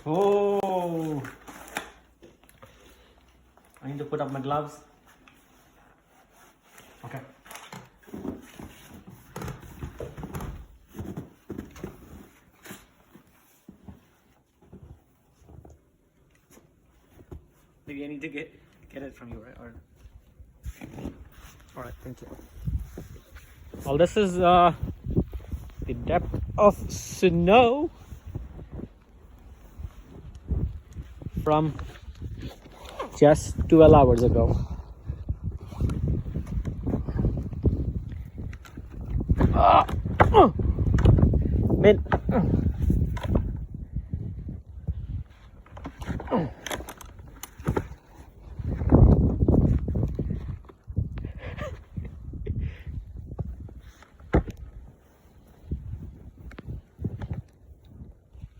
Oh, I need to put up my gloves. Okay. Maybe I need to get it from you, right? Or all right, thank you. Well, this is the depth of snow from just 12 hours ago. Man,